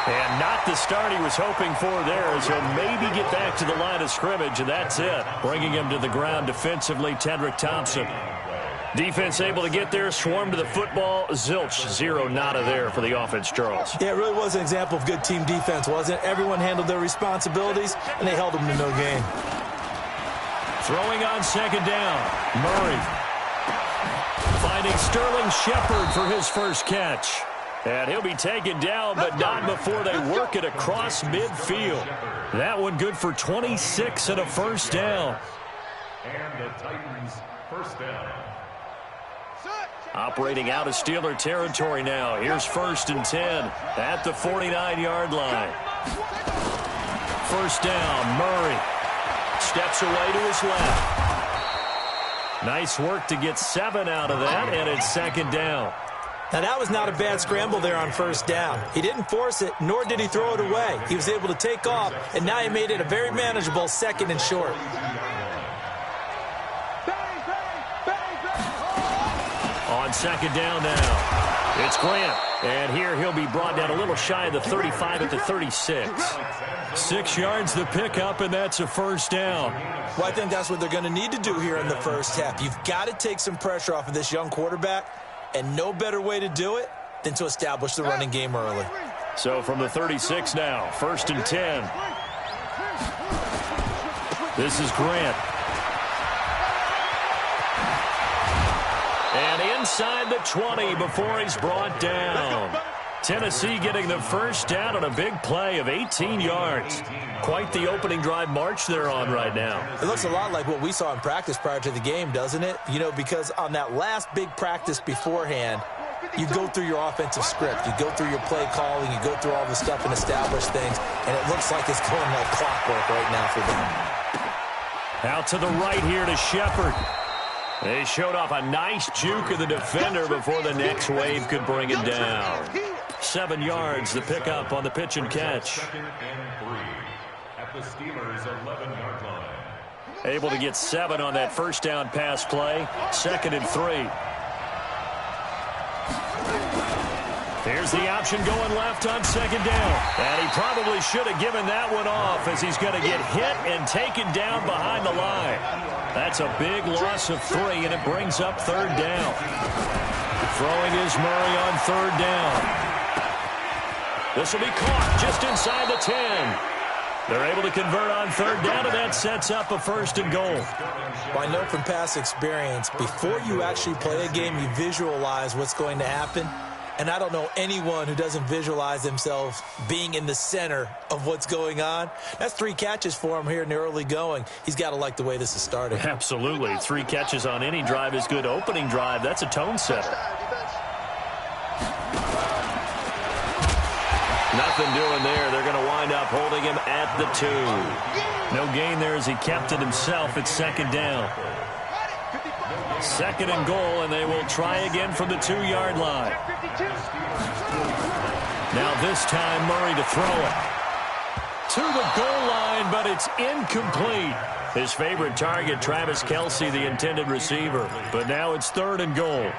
And not the start he was hoping for there, as he'll maybe get back to the line of scrimmage, and that's it. Bringing him to the ground defensively, Tedrick Thompson. Defense able to get there, swarm to the football. Zilch, zero nada there for the offense, Charles. Yeah, it really was an example of good team defense, wasn't it? Everyone handled their responsibilities, and they held them to no gain. Throwing on second down, Murray. Finding Sterling Shepard for his first catch. And he'll be taken down, but not before they work it across midfield. That one good for 26 and a first down. And the Titans first down. Operating out of Steeler territory now. Here's 1st and 10 at the 49-yard line. First down, Murray. Steps away to his left. Nice work to get 7 out of that, and it's second down. Now, that was not a bad scramble there on first down. He didn't force it, nor did he throw it away. He was able to take off, and now he made it a very manageable 2nd and short. On second down now, it's Grant. And here he'll be brought down a little shy of the 35 at the 36. 6 yards the pickup, and that's a first down. Well, I think that's what they're going to need to do here in the first half. You've got to take some pressure off of this young quarterback. And no better way to do it than to establish the running game early. So from the 36 now, 1st and 10. This is Grant. And inside the 20 before he's brought down. Tennessee getting the first down on a big play of 18 yards. Quite the opening drive march they're on right now. It looks a lot like what we saw in practice prior to the game, doesn't it? You know, because on that last big practice beforehand, you go through your offensive script. You go through your play calling. You go through all the stuff and establish things. And it looks like it's going like clockwork right now for them. Out to the right here to Shepard. They showed off a nice juke of the defender before the next wave could bring him down. 7 yards, the pickup on the pitch and catch. 2nd and 3 at the Steelers' 11-yard line. Able to get 7 on that first down pass play. 2nd and 3. Here's the option going left on second down. And he probably should have given that one off, as he's going to get hit and taken down behind the line. That's a big loss of 3, and it brings up 3rd down. Throwing is Murray on 3rd down. This will be caught just inside the 10. They're able to convert on 3rd down, and that sets up a 1st and goal. Well, I know from past experience, before you actually play a game, you visualize what's going to happen. And I don't know anyone who doesn't visualize themselves being in the center of what's going on. That's 3 catches for him here in the early going. He's got to like the way this is starting. Absolutely. 3 catches on any drive is good. Opening drive, that's a tone setter. Nothing doing there. They're going to wind up holding him at the 2. No gain there as he kept it himself at 2nd down. 2nd and goal, and they will try again from the 2-yard line. Now this time Murray to throw it. To the goal line, but it's incomplete. His favorite target, Travis Kelce, the intended receiver. But now it's 3rd and goal.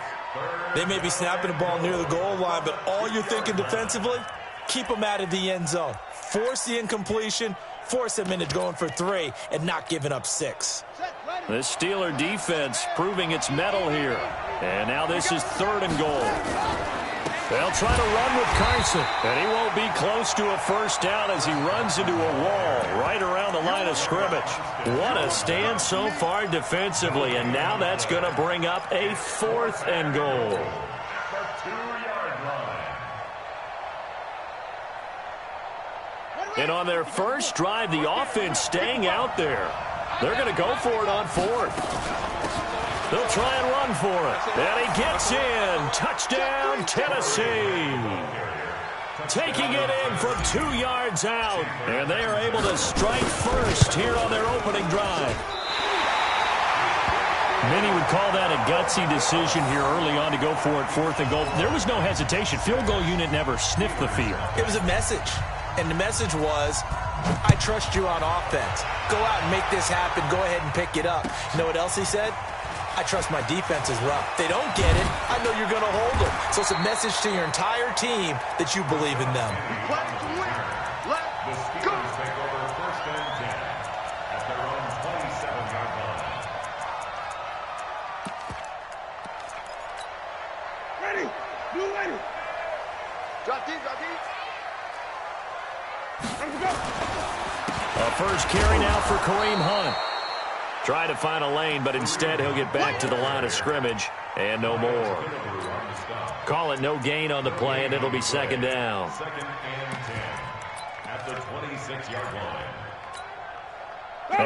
They may be snapping the ball near the goal line, but all you're thinking defensively, keep them out of the end zone. Force the incompletion, force them into going for 3, and not giving up 6. This Steeler defense proving its mettle here. And now this is 3rd and goal. They'll try to run with Carson, and he won't be close to a first down as he runs into a wall right around the line of scrimmage. What a stand so far defensively, and now that's going to bring up a 4th and goal. And on their first drive, the offense staying out there. They're going to go for it on 4th. They'll try and run for it. And he gets in. Touchdown, Tennessee. Taking it in from 2 yards out. And they are able to strike first here on their opening drive. Many would call that a gutsy decision here early on to go for it, 4th and goal. There was no hesitation. Field goal unit never sniffed the field. It was a message. And the message was, I trust you on offense. Go out and make this happen. Go ahead and pick it up. You know what else he said? I trust my defense as well. If they don't get it, I know you're going to hold them. So it's a message to your entire team that you believe in them. The Steelers take over 1st and 10 at their own 27-yard line. Ready. Blue ready. Drop deep, drop deep. Let's go. A first carry now for Kareem Hunt. Try to find a lane, but instead he'll get back to the line of scrimmage and no more. Call it no gain on the play, and it'll be 2nd down. 2nd and 10 at the 26-yard line.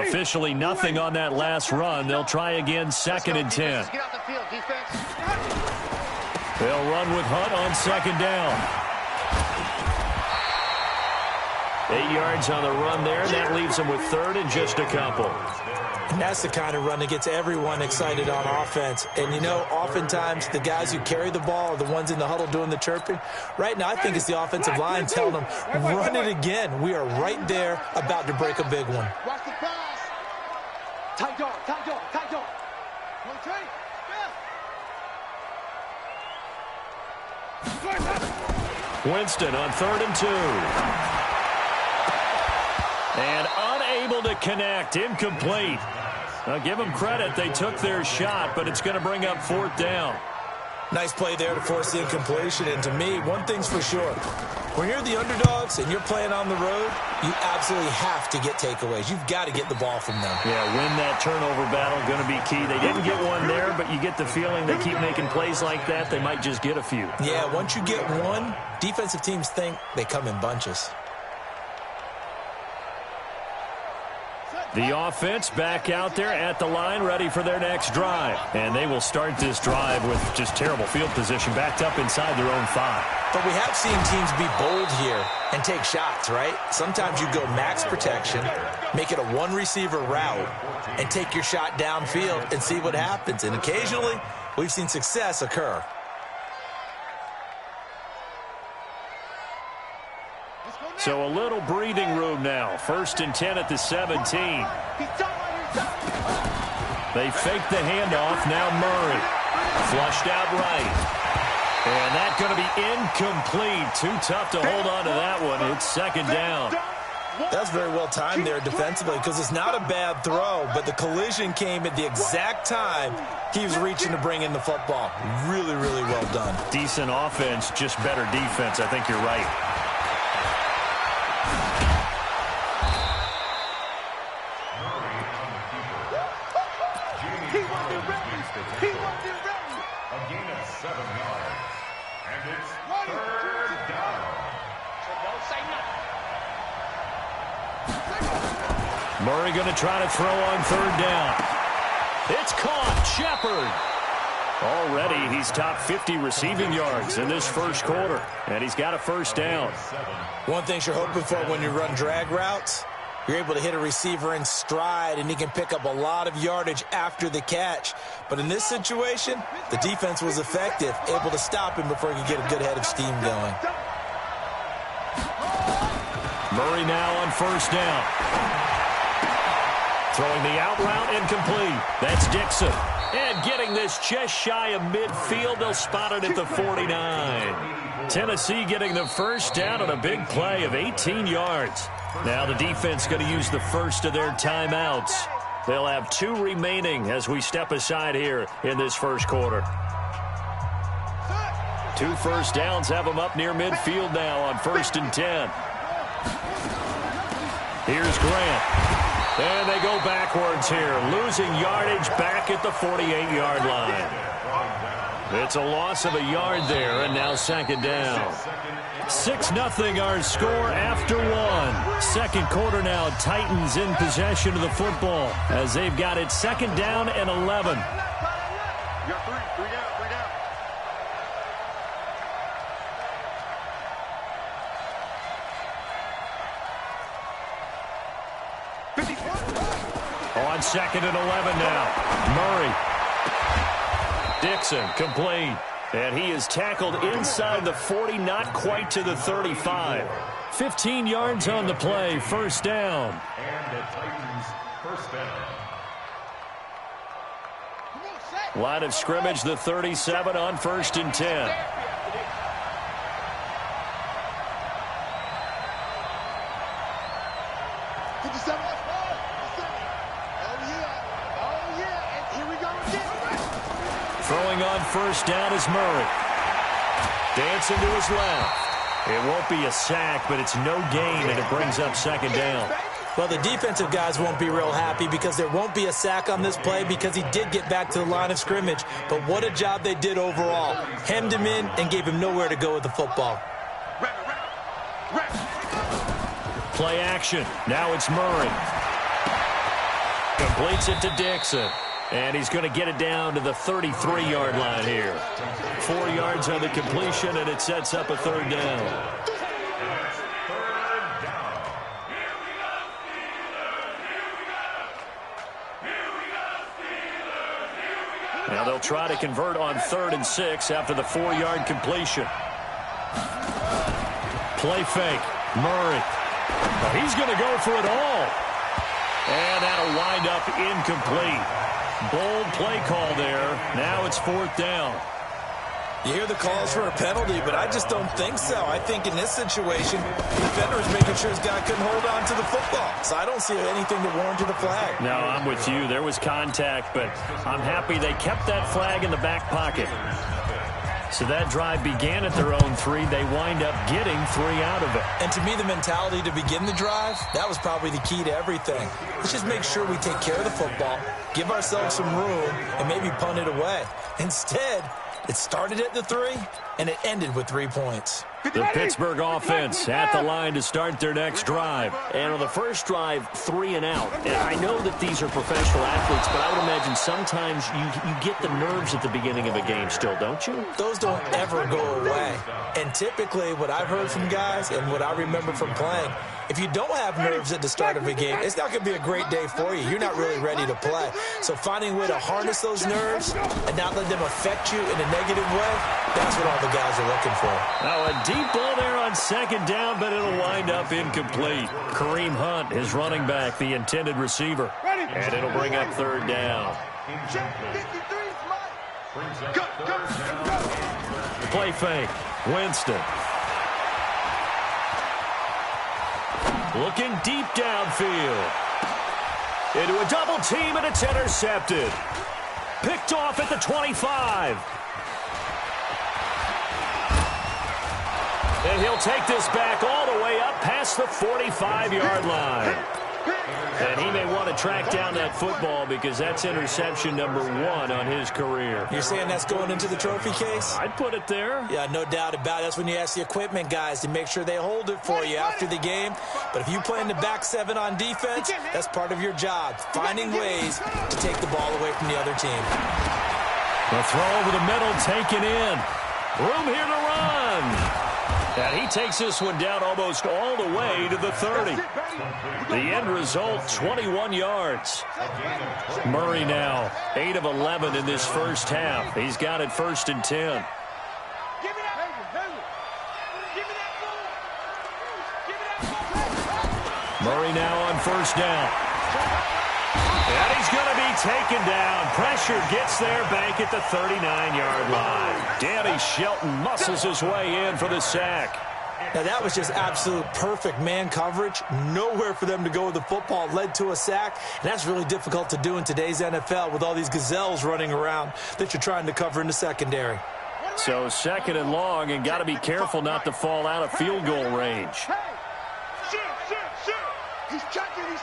Officially nothing on that last run. They'll try again 2nd and 10. Get out the field, defense. They'll run with Hunt on 2nd down. 8 yards on the run there, and that leaves them with 3rd and just a couple. And that's the kind of run that gets everyone excited on offense. And, you know, oftentimes the guys who carry the ball are the ones in the huddle doing the chirping. Right now, I think it's the offensive line telling them, run it again. We are right there about to break a big one. Watch the pass. Tight dog, tight dog, tight dog. Winston on 3rd and 2. And unable to connect. Incomplete. Now, give them credit. They took their shot, but it's going to bring up 4th down. Nice play there to force the incompletion. And to me, one thing's for sure. When you're the underdogs and you're playing on the road, you absolutely have to get takeaways. You've got to get the ball from them. Yeah, win that turnover battle, going to be key. They didn't get one there, but you get the feeling they keep making plays like that, they might just get a few. Yeah, once you get one, defensive teams think they come in bunches. The offense back out there at the line, ready for their next drive. And they will start this drive with just terrible field position, backed up inside their own 5. But we have seen teams be bold here and take shots, right? Sometimes you go max protection, make it a one-receiver route, and take your shot downfield and see what happens. And occasionally, we've seen success occur. So a little breathing room now. 1st and 10 at the 17. They fake the handoff. Now Murray. Flushed out right. And that's going to be incomplete. Too tough to hold on to that one. It's 2nd down. That's very well timed there defensively because it's not a bad throw, but the collision came at the exact time he was reaching to bring in the football. Really, really well done. Decent offense, just better defense. I think you're right. A gain of 7 yards. And it's 3rd down. Murray going to try to throw on 3rd down. It's caught. Shepard. Already he's top 50 receiving yards in this 1st quarter. And he's got a 1st down. One thing you're hoping for when you run drag routes, you're able to hit a receiver in stride, and he can pick up a lot of yardage after the catch. But in this situation, the defense was effective, able to stop him before he could get a good head of steam going. Murray now on 1st down. Throwing the out route, incomplete. That's Dixon. And getting this just shy of midfield, they'll spot it at the 49. Tennessee getting the 1st down on a big play of 18 yards. Now the defense going to use the first of their timeouts. They'll have 2 remaining as we step aside here in this 1st quarter. 2 first downs have them up near midfield now on 1st and 10. Here's Grant. And they go backwards here, losing yardage back at the 48-yard line. It's a loss of a yard there, and now 2nd down. 6-0 our score after 1. 2nd quarter now, Titans in possession of the football as they've got it 2nd down and 11. You got 3 down, 3 down. On 2nd and 11 now. Murray. Dixon complete. And he is tackled inside the 40, not quite to the 35. 15 yards on the play, 1st down. And the Titans 1st down. Come on, set. Line of scrimmage, the 37 on 1st and 10. Throwing on 1st down is Murray. Dancing to his left. It won't be a sack, but it's no gain, and it brings up 2nd down. Well, the defensive guys won't be real happy because there won't be a sack on this play because he did get back to the line of scrimmage. But what a job they did overall. Hemmed him in and gave him nowhere to go with the football. Play action. Now it's Murray. Completes it to Dixon. And he's going to get it down to the 33-yard line here. 4 yards on the completion, and it sets up a 3rd down. Now they'll try to convert on 3rd and 6 after the 4-yard completion. Play fake. Murray. Well, he's going to go for it all. And that'll wind up incomplete. Bold play call there. Now it's 4th down. You hear the calls for a penalty, but I just don't think so. I think in this situation, the defender is making sure his guy couldn't hold on to the football. So I don't see anything to warrant a flag. No, I'm with you. There was contact, but I'm happy they kept that flag in the back pocket. So that drive began at their own 3. They wind up getting 3 out of it. And to me, the mentality to begin the drive, that was probably the key to everything. Let's just make sure we take care of the football, give ourselves some room, and maybe punt it away. Instead, it started at the 3, and it ended with 3 points. The Pittsburgh offense at the line to start their next drive. And on the first drive, 3 and out. And I know that these are professional athletes, but I would imagine sometimes you get the nerves at the beginning of a game still, don't you? Those don't ever go away. And typically, what I've heard from guys and what I remember from playing, if you don't have nerves at the start of a game, it's not going to be a great day for you. You're not really ready to play. So finding a way to harness those nerves and not let them affect you in a negative way, that's what all the guys are looking for. Now a deep ball there on 2nd down, but it'll wind up incomplete. Kareem Hunt, his running back, the intended receiver. And it'll bring up 3rd down. Play fake. Winston. Looking deep downfield. Into a double team, and it's intercepted. Picked off at the 25. And he'll take this back all the way up past the 45-yard line. And he may want to track down that football because that's interception number 1 on his career. You're saying that's going into the trophy case? I'd put it there. Yeah, no doubt about it. That's when you ask the equipment guys to make sure they hold it for you after the game. But if you play in the back 7 on defense, that's part of your job, finding ways to take the ball away from the other team. The throw over the middle taken in. Room here to run. And he takes this one down almost all the way to the 30. The end result, 21 yards. Murray now, 8 of 11 in this first half. He's got it 1st and 10. Murray now on 1st down. And he's going to be taken down. Pressure gets there back at the 39-yard line. Danny Shelton muscles his way in for the sack. Now, that was just absolute perfect man coverage. Nowhere for them to go with the football. Led to a sack. And that's really difficult to do in today's NFL with all these gazelles running around that you're trying to cover in the secondary. So 2nd and long, and got to be careful not to fall out of field goal range. He's checking, he's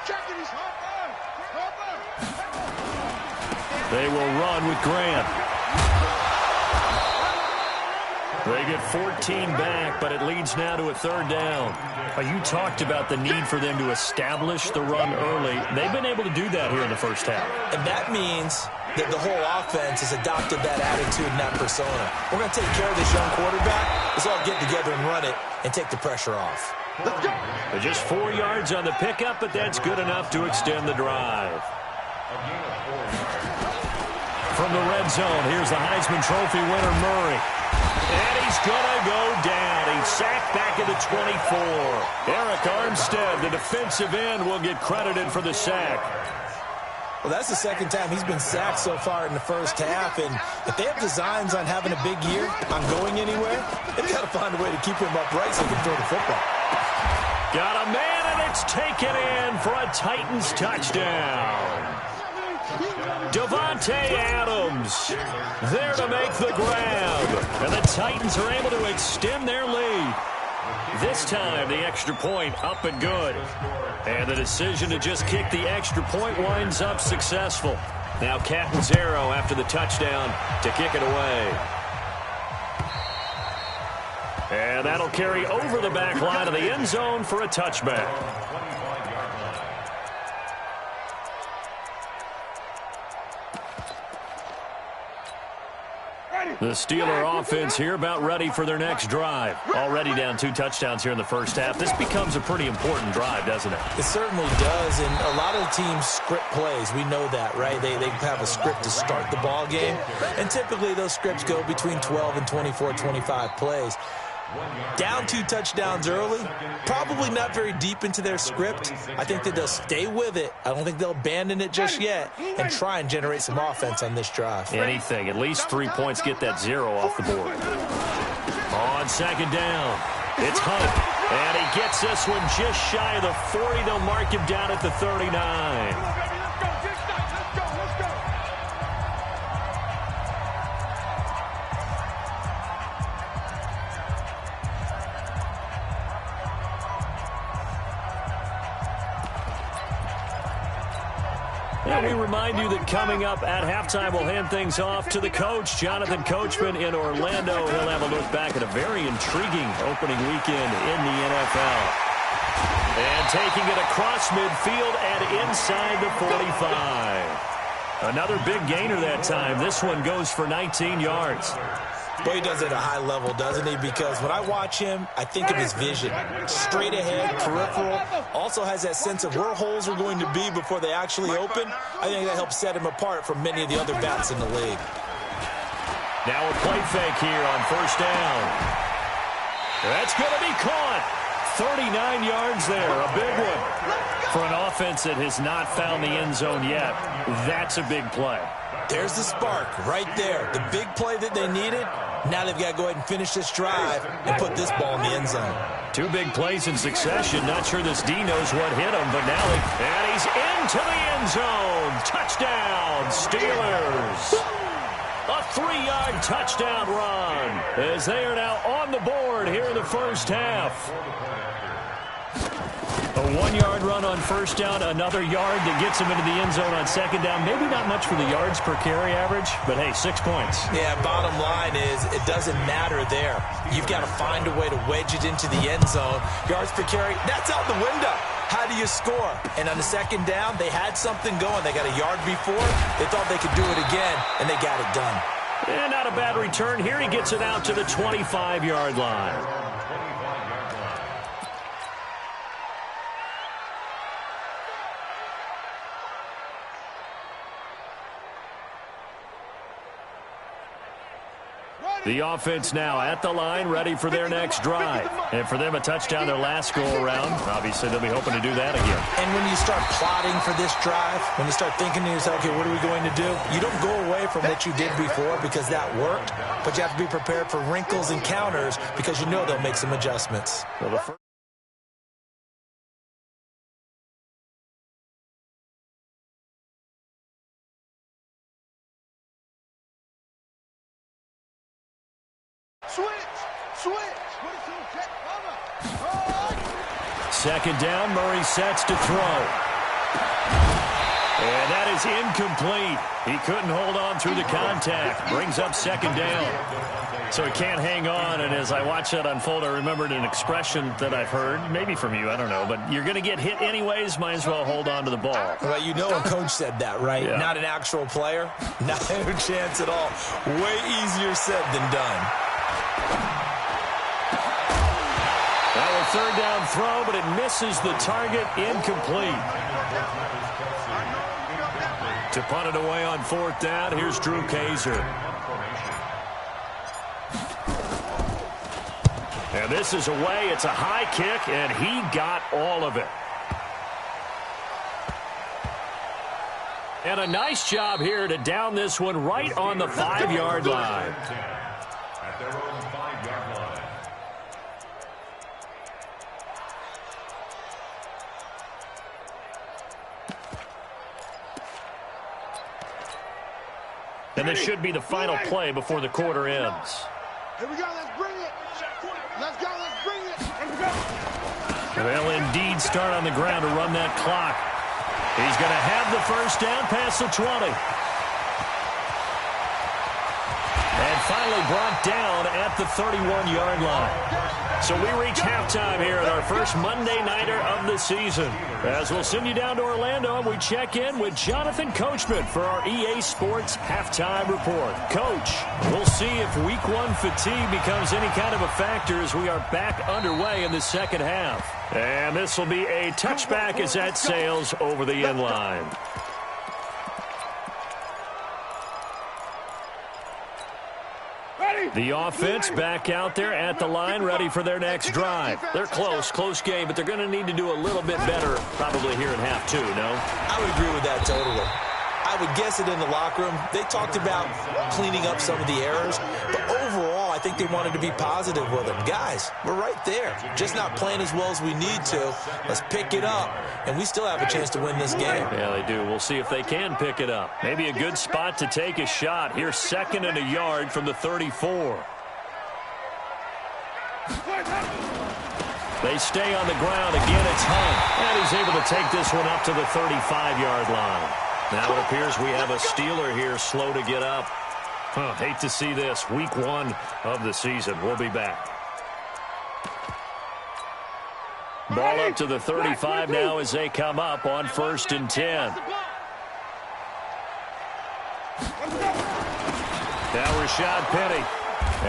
They will run with Grant. They get 14 back, but it leads now to a 3rd down. You talked about the need for them to establish the run early. They've been able to do that here in the first half. And that means that the whole offense has adopted that attitude and that persona. We're going to take care of this young quarterback. Let's all get together and run it and take the pressure off. Let's go. Just 4 yards on the pickup, but that's good enough to extend the drive. From the red zone, here's the Heisman Trophy winner, Murray. And he's going to go down. He's sacked back at the 24. Eric Armstead, the defensive end, will get credited for the sack. Well, that's the second time he's been sacked so far in the first half, and if they have designs on having a big year, on going anywhere, they've got to find a way to keep him upright so he can throw the football. Got a man, and it's taken in for a Titans touchdown. Davante Adams there to make the grab, and the Titans are able to extend their lead. This time, the extra point up and good. And the decision to just kick the extra point winds up successful. Now Catanzaro after the touchdown to kick it away. And that'll carry over the back line of the end zone for a touchback. The Steeler offense here about ready for their next drive. Already down 2 touchdowns here in the first half. This becomes a pretty important drive, doesn't it? It certainly does, and a lot of the teams script plays. We know that, right? They have a script to start the ball game, and typically those scripts go between 12 and 24, 25 plays. Down 2 touchdowns early, probably not very deep into their script. I think that they'll stay with it. I don't think they'll abandon it just yet and try and generate some offense on this drive. Anything. At least 3 points, get that 0 off the board. On second down, it's Hunt. And he gets this one just shy of the 40. They'll mark him down at the 39. And we remind you that coming up at halftime, we'll hand things off to the coach, Jonathan Coachman in Orlando. He'll have a look back at a very intriguing opening weekend in the NFL. And taking it across midfield and inside the 45. Another big gainer that time. This one goes for 19 yards. Boy, he does it at a high level, doesn't he? Because when I watch him, I think of his vision. Straight ahead, peripheral. Also has that sense of where holes are going to be before they actually open. I think that helps set him apart from many of the other bats in the league. Now a play fake here on first down. That's going to be caught. 39 yards there, a big one. For an offense that has not found the end zone yet, that's a big play. There's the spark right there. The big play that they needed. Now they've got to go ahead and finish this drive and put this ball in the end zone. 2 big plays in succession. Not sure this D knows what hit him, but now and he's into the end zone. Touchdown, Steelers. A 3-yard touchdown run as they are now on the board here in the first half. A 1-yard run on first down, another yard that gets him into the end zone on second down. Maybe not much for the yards per carry average, but hey, 6 points. Yeah, bottom line is it doesn't matter there. You've got to find a way to wedge it into the end zone. Yards per carry, that's out the window. How do you score? And on the second down, they had something going. They got a yard before. They thought they could do it again, and they got it done. And not a bad return here. He gets it out to the 25-yard line. The offense now at the line, ready for their next drive. And for them, a touchdown their last go-around. Obviously, they'll be hoping to do that again. And when you start plotting for this drive, when you start thinking to yourself, okay, what are we going to do? You don't go away from what you did before because that worked, but you have to be prepared for wrinkles and counters because you know they'll make some adjustments. Well, the first second down, Murray sets to throw. And that is incomplete. He couldn't hold on through the contact. Brings up second down. So he can't hang on, and as I watch that unfold, I remembered an expression that I've heard, maybe from you, I don't know, but you're going to get hit anyways, might as well hold on to the ball. Well, you know a coach said that, right? Yeah. Not an actual player. Not a chance at all. Way easier said than done. Now a third down throw, but it misses the target, incomplete. To punt it away on fourth down, here's Drew Kaiser. And this is away. It's a high kick, and he got all of it. And a nice job here to down this one right on the 5-yard line. At their own 5-yard line. And this should be the final play before the quarter ends. Here we go. Let's bring it. Let's go. Let's bring it. Let's go. They'll indeed start on the ground to run that clock. He's going to have the first down past the 20. And finally brought down at the 31-yard line. So we reach halftime here at our first Monday Nighter of the season. As we'll send you down to Orlando, and we check in with Jonathan Coachman for our EA Sports Halftime Report. Coach, we'll see if Week 1 fatigue becomes any kind of a factor as we are back underway in the second half. And this will be a touchback as that sails over the end line. The offense back out there at the line, ready for their next drive. They're close game, but they're going to need to do a little bit better probably here in half 2, no? I would agree with that totally. I would guess it in the locker room. They talked about cleaning up some of the errors, but overall, I think they wanted to be positive with them. Guys, we're right there. Just not playing as well as we need to. Let's pick it up, and we still have a chance to win this game. Yeah, they do. We'll see if they can pick it up. Maybe a good spot to take a shot. Here's 2nd and a yard from the 34. They stay on the ground. Again, it's Hunt. And he's able to take this one up to the 35-yard line. Now it appears we have a Steeler here slow to get up. Hate to see this. Week 1 of the season. We'll be back. Ball up to the 35 now as they come up on 1st and 10. Now Rashad Penny.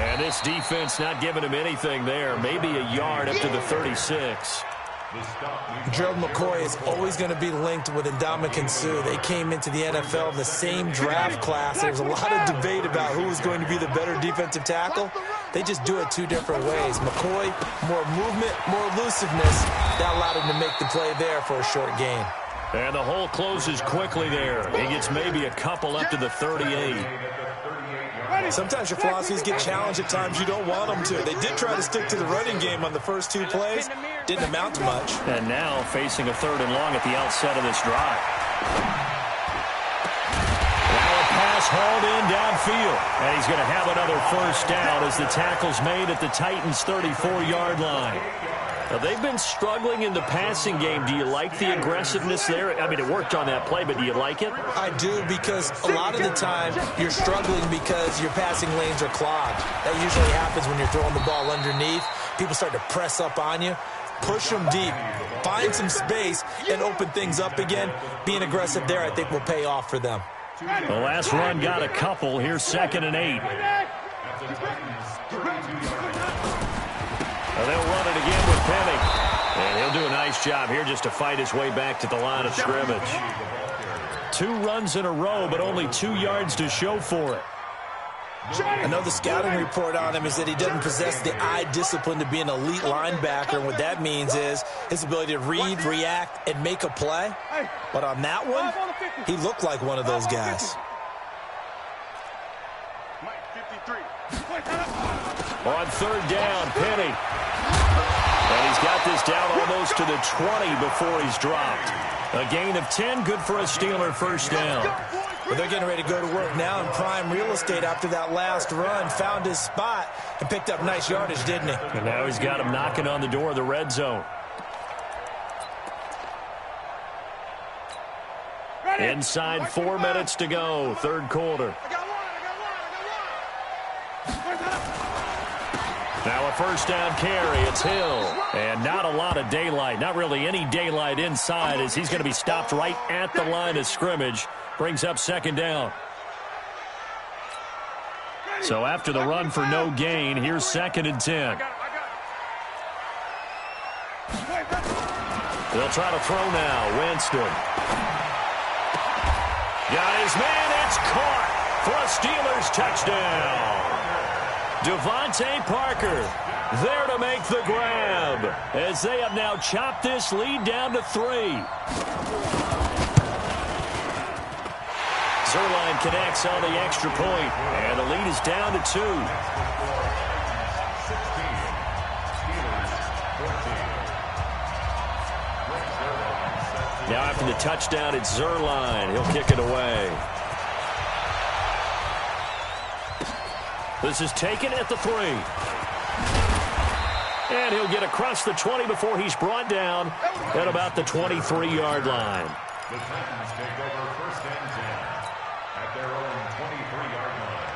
And this defense not giving him anything there. Maybe a yard up to the 36. Gerald McCoy is always going to be linked with Ndamukong Suh. They came into the NFL in the same draft class. There was a lot of debate about who was going to be the better defensive tackle. They just do it 2 different ways. McCoy, more movement, more elusiveness. That allowed him to make the play there for a short gain. And the hole closes quickly there. He gets maybe a couple up to the 38. Sometimes your philosophies get challenged at times you don't want them to. They did try to stick to the running game on the first 2 plays. Didn't amount to much. And now facing a 3rd and long at the outset of this drive. Now a pass hauled in downfield. And he's going to have another first down as the tackle's made at the Titans' 34-yard line. Now, they've been struggling in the passing game. Do you like the aggressiveness there? I mean, it worked on that play, but do you like it? I do, because a lot of the time you're struggling because your passing lanes are clogged. That usually happens when you're throwing the ball underneath. People start to press up on you. Push them deep. Find some space and open things up again. Being aggressive there, I think, will pay off for them. The last run got a couple. Here's 2nd and 8. They'll run it again with Penny. And he'll do a nice job here just to fight his way back to the line of scrimmage. 2 runs in a row, but only 2 yards to show for it. I know the scouting report on him is that he doesn't possess the eye discipline to be an elite linebacker. And what that means is his ability to read, react, and make a play. But on that one, he looked like one of those guys. On 3rd down, Penny. And he's got this down almost to the 20 before he's dropped. A gain of 10, good for a Steeler first down. Well, they're getting ready to go to work now in prime real estate after that last run. Found his spot and picked up nice yardage, didn't he? And now he's got him knocking on the door of the red zone. Inside 4 minutes to go, 3rd quarter. Now a first down carry. It's Hill. And not a lot of daylight. Not really any daylight inside as he's going to be stopped right at the line of scrimmage. Brings up 2nd down. So after the run for no gain, here's 2nd and 10. They'll try to throw now. Winston. Got his man. It's caught for a Steelers touchdown. Devontae Parker there to make the grab as they have now chopped this lead down to 3. Zerline connects on the extra point, and the lead is down to 2. Now after the touchdown, it's Zerline. He'll kick it away. This is taken at the 3. And he'll get across the 20 before he's brought down at about the 23-yard line. The Titans take over 1st and 10 at their own 23-yard line.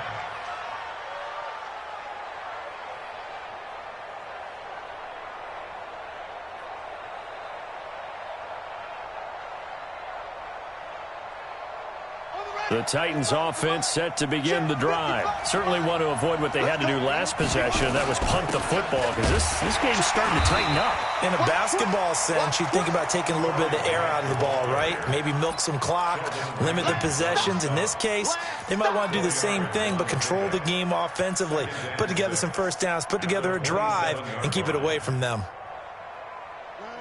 The Titans offense set to begin the drive. Certainly want to avoid what they had to do last possession. That was punt the football, because this game's starting to tighten up. In a basketball sense, you think about taking a little bit of the air out of the ball, right? Maybe milk some clock, limit the possessions. In this case, they might want to do the same thing, but control the game offensively. Put together some first downs, put together a drive, and keep it away from them.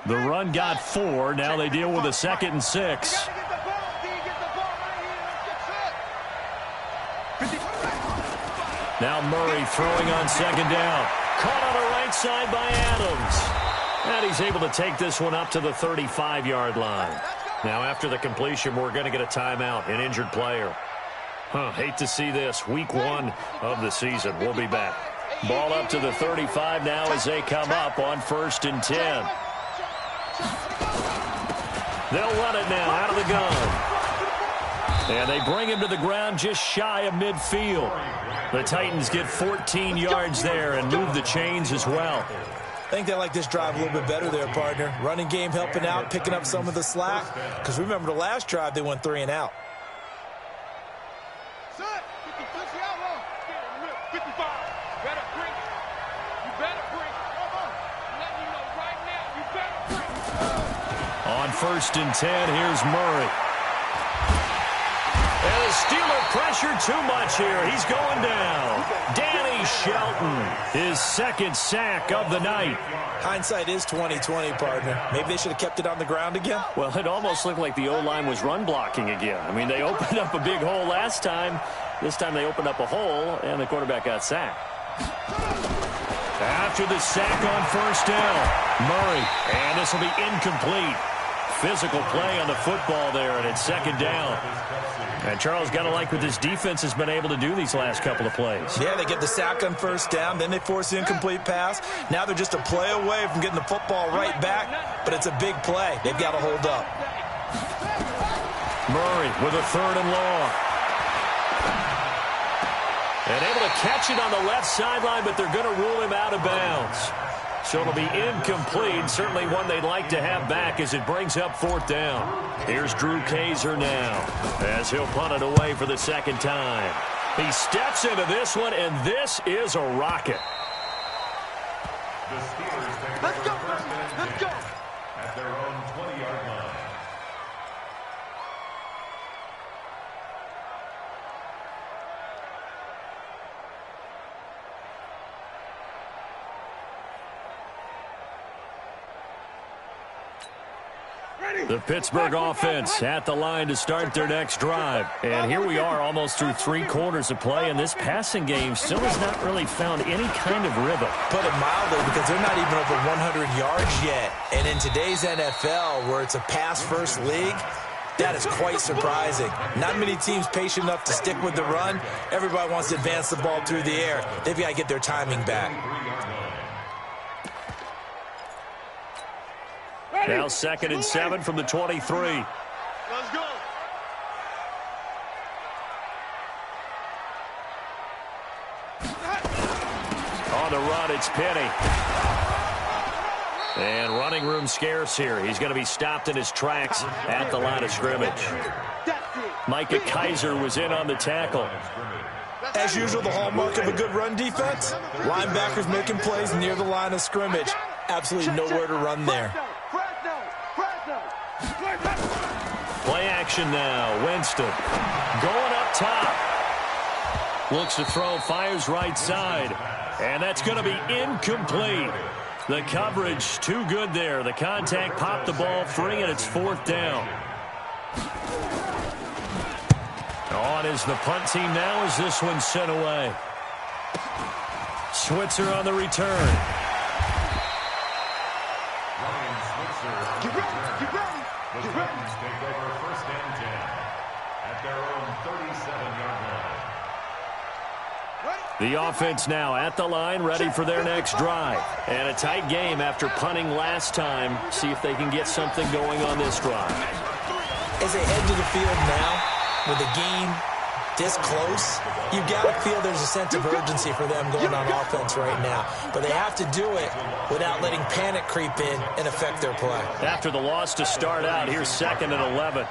The run got 4. Now they deal with a 2nd and 6. Now Murray throwing on 2nd down. Caught on the right side by Adams. And he's able to take this one up to the 35-yard line. Now after the completion, we're going to get a timeout, an injured player. Hate to see this. Week 1 of the season. We'll be back. Ball up to the 35 now as they come up on 1st and 10. They'll run it now out of the gun. And they bring him to the ground just shy of midfield. The Titans get 14 yards there and move the chains as well. I think they like this drive a little bit better there, partner. Running game helping out, picking up some of the slack. Because remember the last drive, they went 3 and out. On 1st and 10, here's Murray. And the Steeler pressure too much here. He's going down. Danny Shelton, his 2nd sack of the night. Hindsight is 20/20, partner. Maybe they should have kept it on the ground again. Well, it almost looked like the O-line was run blocking again. I mean, they opened up a big hole last time. This time they opened up a hole, and the quarterback got sacked. After the sack on 1st down, Murray. And this will be incomplete. Physical play on the football there, and it's 2nd down. And Charles, got to like what this defense has been able to do these last couple of plays. Yeah, they get the sack on 1st down, then they force the incomplete pass. Now they're just a play away from getting the football right back, but it's a big play. They've got to hold up. Murray with a 3rd and long. And able to catch it on the left sideline, but they're going to rule him out of bounds. So it'll be incomplete. Certainly one they'd like to have back as it brings up 4th down. Here's Drew Kaiser now as he'll punt it away for the 2nd time. He steps into this one, and this is a rocket. The Steelers take over 1st and 10 at their own 20-yard line. The Pittsburgh offense at the line to start their next drive. And here we are almost through 3 quarters of play, and this passing game still has not really found any kind of rhythm. Put it mildly, because they're not even over 100 yards yet. And in today's NFL, where it's a pass-first league, that is quite surprising. Not many teams patient enough to stick with the run. Everybody wants to advance the ball through the air. They've got to get their timing back. Now 2nd and 7 from the 23. Let's go. On the run, it's Penny. And running room scarce here. He's going to be stopped in his tracks at the line of scrimmage. Micah Kaiser was in on the tackle. As usual, the hallmark of a good run defense, linebackers making plays near the line of scrimmage. Absolutely nowhere to run there. Play action now. Winston going up top. Looks to throw, fires right side. And that's going to be incomplete. The coverage too good there. The contact popped the ball free, and it's 4th down. On is the punt team now as this one's sent away. Switzer on the return. Ryan Switzer. Get ready, get ready, The get ready. Titans take over 1st and 10 at their own 37-yard line. The offense now at the line, ready for their next drive. And a tight game after punting last time. See if they can get something going on this drive. As they head to the field now, with the game this close, you've got to feel there's a sense of urgency for them going on offense right now. But they have to do it without letting panic creep in and affect their play. After the loss to start out, here's 2nd and 11.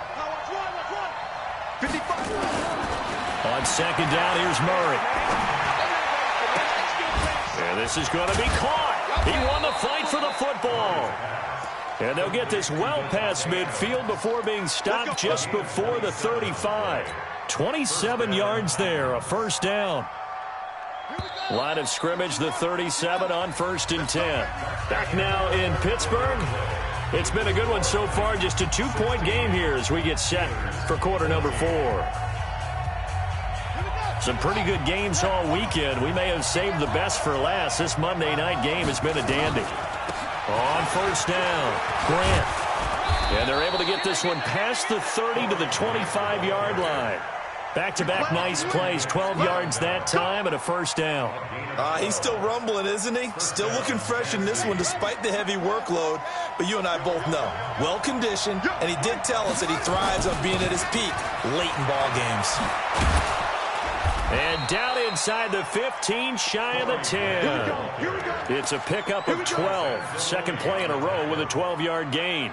55. On 2nd down, here's Murray. And this is going to be caught. He won the fight for the football. And they'll get this well past midfield before being stopped just before the 35. 27 yards there, a 1st down. Line of scrimmage, the 37 on 1st and 10. Back now in Pittsburgh. It's been a good one so far, just a 2-point game here as we get set for quarter number 4. Some pretty good games all weekend. We may have saved the best for last. This Monday night game has been a dandy. On 1st down, Grant. And they're able to get this one past the 30 to the 25-yard line. Back-to-back nice plays, 12 yards that time and a 1st down. He's still rumbling, isn't he? Still looking fresh in this one despite the heavy workload. But you and I both know, well-conditioned, and he did tell us that he thrives on being at his peak late in ball games. And down inside the 15, shy of the 10. It's a pickup of 12. Second play in a row with a 12-yard gain.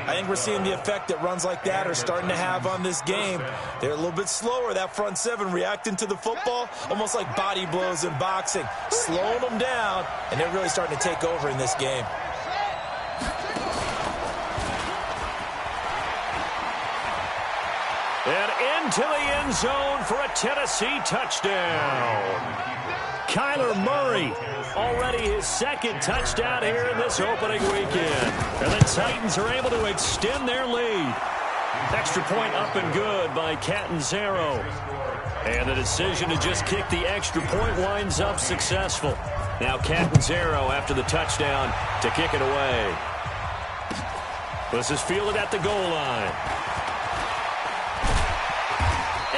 I think we're seeing the effect that runs like that are starting to have on this game. They're a little bit slower, that front 7, reacting to the football, almost like body blows in boxing, slowing them down, and they're really starting to take over in this game. And into the end zone for a Tennessee touchdown. Kyler Murray, already his 2nd touchdown here in this opening weekend. And the Titans are able to extend their lead. Extra point up and good by Catanzaro. And the decision to just kick the extra point winds up successful. Now Catanzaro after the touchdown to kick it away. This is fielded at the goal line.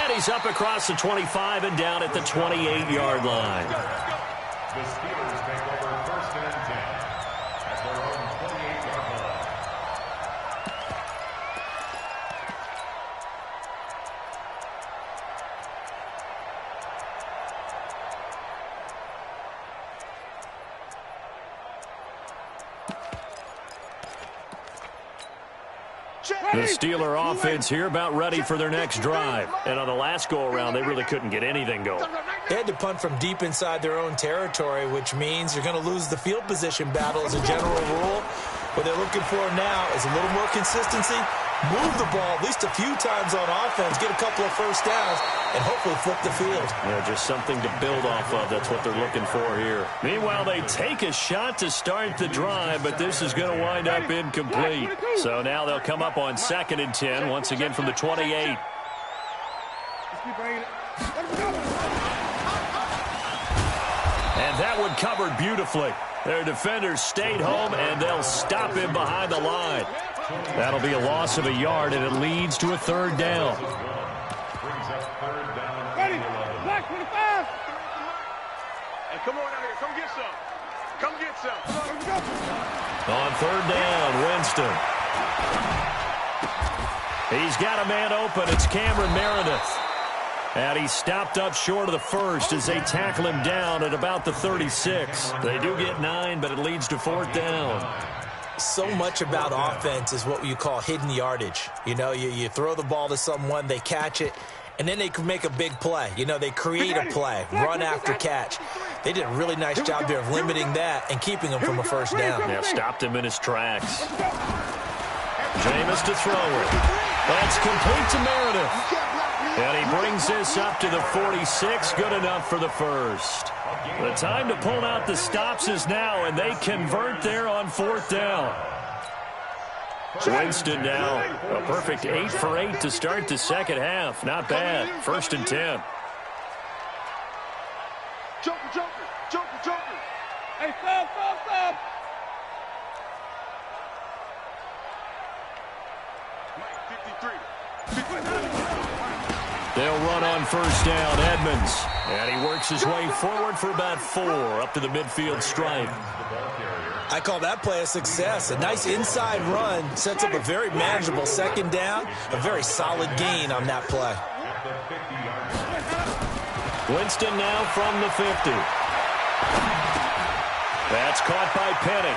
And he's up across the 25 and down at the 28-yard line. The Steelers take over 1st and 10 at their own 28-yard line. The Steeler offense here about ready for their next drive. And on the last go-around, they really couldn't get anything going. They had to punt from deep inside their own territory, which means you're going to lose the field position battle as a general rule. What they're looking for now is a little more consistency, move the ball at least a few times on offense, get a couple of 1st downs, and hopefully flip the field. Yeah, just something to build off of. That's what they're looking for here. Meanwhile, they take a shot to start the drive, but this is going to wind up incomplete. So now they'll come up on 2nd and 10, once again from the 28. And that one covered beautifully. Their defenders stayed home, and they'll stop him behind the line. That'll be a loss of a yard, and it leads to a 3rd down. Brings up 3rd down. Ready, Black 25. Hey, come on out here. Come get some. Come get some. On 3rd down, Winston. He's got a man open. It's Cameron Meredith. And he's stopped up short of the 1st as they tackle him down at about the 36. They do get 9, but it leads to 4th down. So much about offense is what you call hidden yardage. You know, you throw the ball to someone, they catch it, and then they can make a big play. You know, they create a play, run after catch. They did a really nice job there of limiting that and keeping him from a 1st down. Yeah, stopped him in his tracks. Jameis to throw it. That's complete to Meredith. And he brings this up to the 46. Good enough for the 1st. The time to pull out the stops is now, and they convert there on 4th down. Winston now, a perfect 8 for 8 to start the second half. Not bad. 1st and 10. Joker, Joker, Joker, Joker. Hey, stop. They'll run on 1st down, Edmonds. And he works his way forward for about 4 up to the midfield stripe. I call that play a success. A nice inside run sets up a very manageable 2nd down. A very solid gain on that play. Winston now from the 50. That's caught by Penny.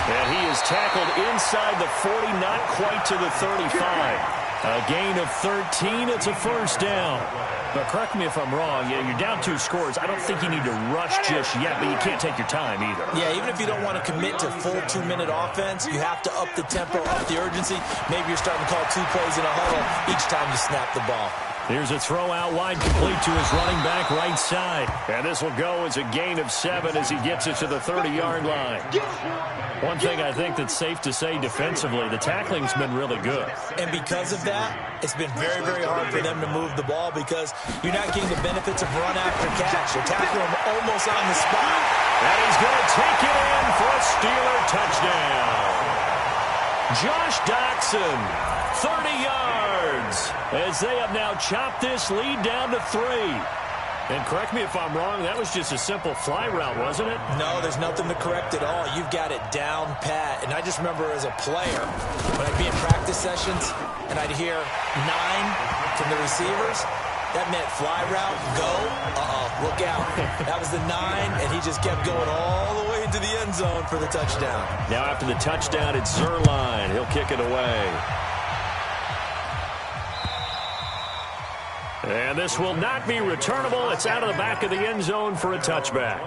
And he is tackled inside the 40, not quite to the 35. A gain of 13. It's a 1st down. But correct me if I'm wrong. Yeah, you're down 2 scores. I don't think you need to rush just yet, but you can't take your time either. Yeah, even if you don't want to commit to full 2-minute offense, you have to up the tempo, up the urgency. Maybe you're starting to call 2 plays in a huddle each time you snap the ball. Here's a throw out wide, complete to his running back right side. And this will go as a gain of 7 as he gets it to the 30-yard line. One thing I think that's safe to say defensively, the tackling's been really good. And because of that, it's been very, very hard for them to move the ball because you're not getting the benefits of run after catch. You're tackling him almost on the spot. And he's going to take it in for a Steeler touchdown. Josh Doxson, 30 yards, as they have now chopped this lead down to 3. And correct me if I'm wrong, that was just a simple fly route, wasn't it? No, there's nothing to correct at all. You've got it down pat. And I just remember as a player, when I'd be in practice sessions and I'd hear 9 from the receivers, that meant fly route, go, look out. That was the 9, and he just kept going all the way into the end zone for the touchdown. Now after the touchdown, it's Zerline. He'll kick it away. And this will not be returnable. It's out of the back of the end zone for a touchback.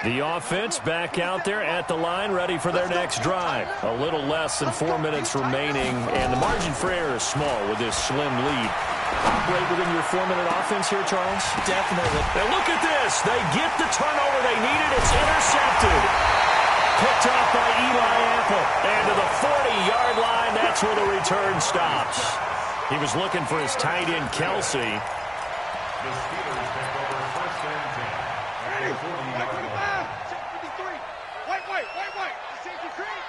The offense back out there at the line, ready for their next drive. A little less than 4 minutes remaining, and the margin for error is small with this slim lead. Operate within your 4-minute offense here, Charles? Definitely. And look at this. They get the turnover they needed. It's intercepted. Picked off by Eli Apple. And to the 40-yard line, that's where the return stops. He was looking for his tight end, Kelsey. The Steelers take over 1st and 10. At the 40-yard line. Check 53. Wait. Safety cream.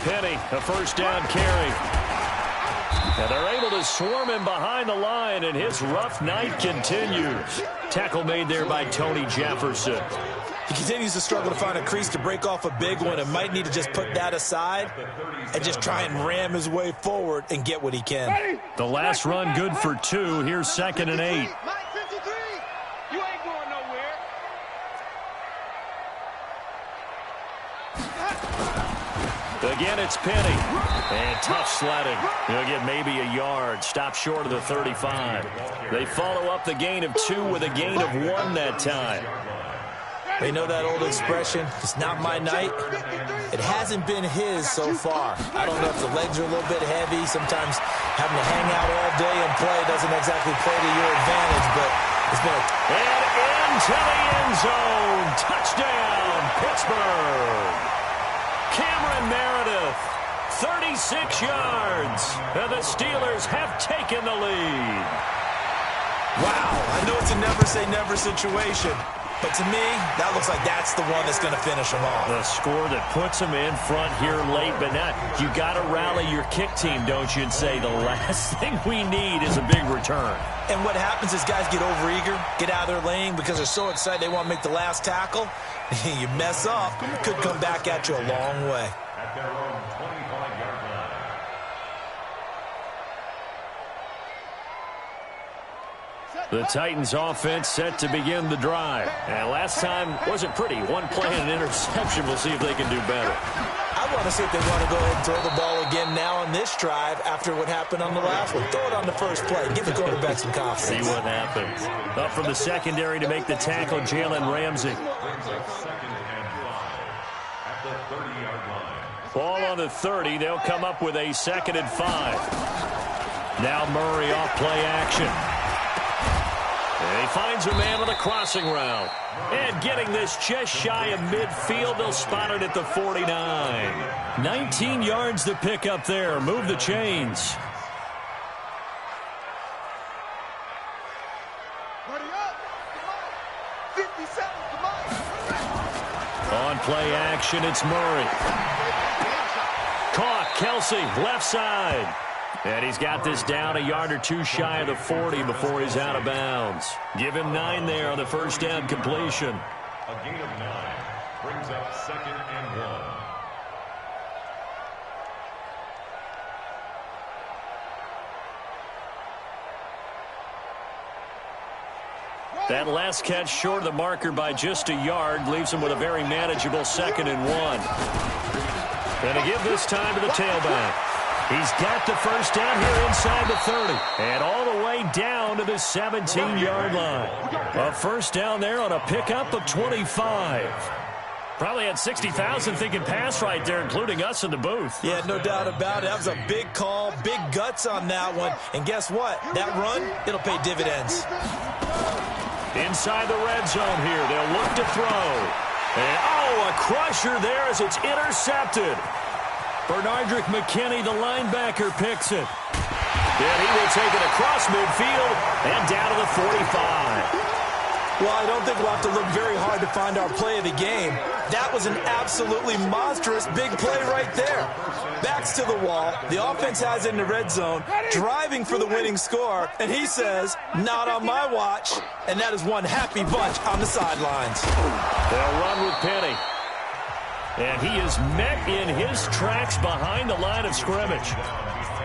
Penny, a 1st down carry. And they're able to swarm him behind the line, and his rough night continues. Tackle made there by Tony Jefferson. He continues to struggle to find a crease to break off a big one and might need to just put that aside and just try and ram his way forward and get what he can. The last run good for 2. Here's 2nd and 8. Mike 53. You ain't going nowhere. Again, it's Penny. And tough sledding. He'll get maybe a yard. Stop short of the 35. They follow up the gain of 2 with a gain of 1 that time. They know that old expression, it's not my night. It hasn't been his so far. I don't know if the legs are a little bit heavy. Sometimes having to hang out all day and play doesn't exactly play to your advantage, but it's been a... And into the end zone. Touchdown, Pittsburgh. Cameron Meredith, 36 yards. And the Steelers have taken the lead. Wow, I know it's a never-say-never situation. But to me, that looks like that's the one that's going to finish them off. The score that puts them in front here late, but not. You got to rally your kick team, don't you, and say the last thing we need is a big return. And what happens is guys get overeager, get out of their lane because they're so excited they want to make the last tackle. You mess up, could come back at you a long way. At their own 25-yard line. The Titans offense set to begin the drive. And last time wasn't pretty. 1 play and an interception. We'll see if they can do better. I want to see if they want to go ahead and throw the ball again now on this drive after what happened on the last one. Throw it on the first play. Give the quarterback some confidence. See what happens. Up from the secondary to make the tackle, Jalen Ramsey. Brings up 2nd and 5 at the 30-yard line. Ball on the 30. They'll come up with a 2nd and 5. Now Murray off play action. And he finds a man on the crossing route. And getting this just shy of midfield, they'll spot it at the 49. 19 yards to pick up there. Move the chains. On play action, it's Murray. Caught, Kelsey, left side. And he's got this down a yard or two shy of the 40 before he's out of bounds. Give him 9 there on the first down completion. A gain of 9 brings up 2nd and 1. That last catch short of the marker by just a yard leaves him with a very manageable 2nd and 1. Going to give this time to the tailback. He's got the first down here inside the 30. And all the way down to the 17-yard line. A first down there on a pickup of 25. Probably had 60,000 thinking pass right there, including us in the booth. Yeah, no doubt about it. That was a big call, big guts on that one. And guess what? That run, it'll pay dividends. Inside the red zone here. They'll look to throw. And, oh, a crusher there as it's intercepted. Bernardrick McKinney, the linebacker, picks it. And he will take it across midfield and down to the 45. Well, I don't think we'll have to look very hard to find our play of the game. That was an absolutely monstrous big play right there. Backs to the wall. The offense has it in the red zone, driving for the winning score. And he says, not on my watch. And that is one happy bunch on the sidelines. They'll run with Penny. And he is met in his tracks behind the line of scrimmage.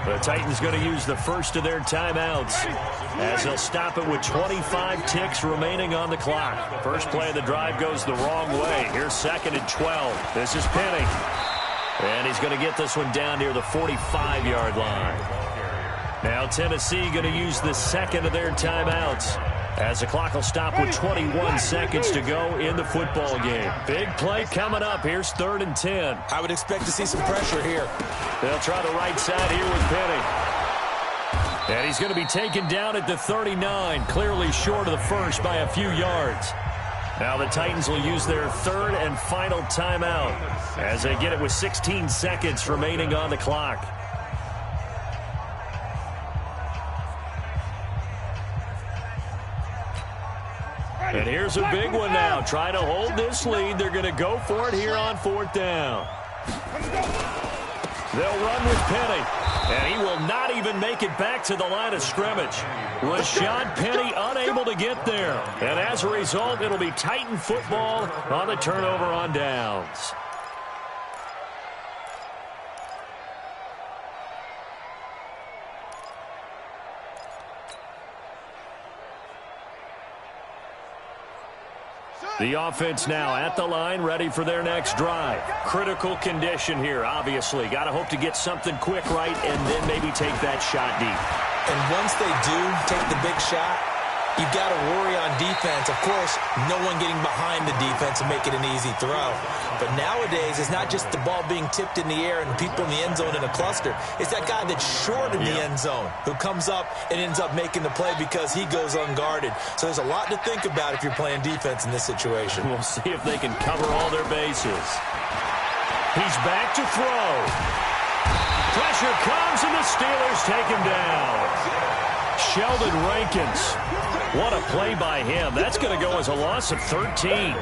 The Titans going to use the first of their timeouts as they'll stop it with 25 ticks remaining on the clock. First play of the drive goes the wrong way. Here's 2nd and 12. This is Penny. And he's going to get this one down near the 45-yard line. Now Tennessee going to use the second of their timeouts as the clock will stop with 21 seconds to go in the football game. Big play coming up. Here's 3rd and 10. I would expect to see some pressure here. They'll try the right side here with Penny. And he's going to be taken down at the 39, clearly short of the first by a few yards. Now the Titans will use their 3rd and final timeout as they get it with 16 seconds remaining on the clock. And here's a big one now. Trying to hold this lead. They're going to go for it here on 4th down. They'll run with Penny. And he will not even make it back to the line of scrimmage. Rashad Penny unable to get there. And as a result, it'll be Titan football on the turnover on downs. The offense now at the line, ready for their next drive. Critical condition here, obviously. Got to hope to get something quick right and then maybe take that shot deep. And once they do take the big shot, you've got to worry on defense. Of course, no one getting behind the defense and make it an easy throw. But nowadays, it's not just the ball being tipped in the air and people in the end zone in a cluster. It's that guy that's short in the end zone who comes up and ends up making the play because he goes unguarded. So there's a lot to think about if you're playing defense in this situation. We'll see if they can cover all their bases. He's back to throw. Pressure comes and the Steelers take him down. Sheldon Rankins. What a play by him. That's going to go as a loss of 13.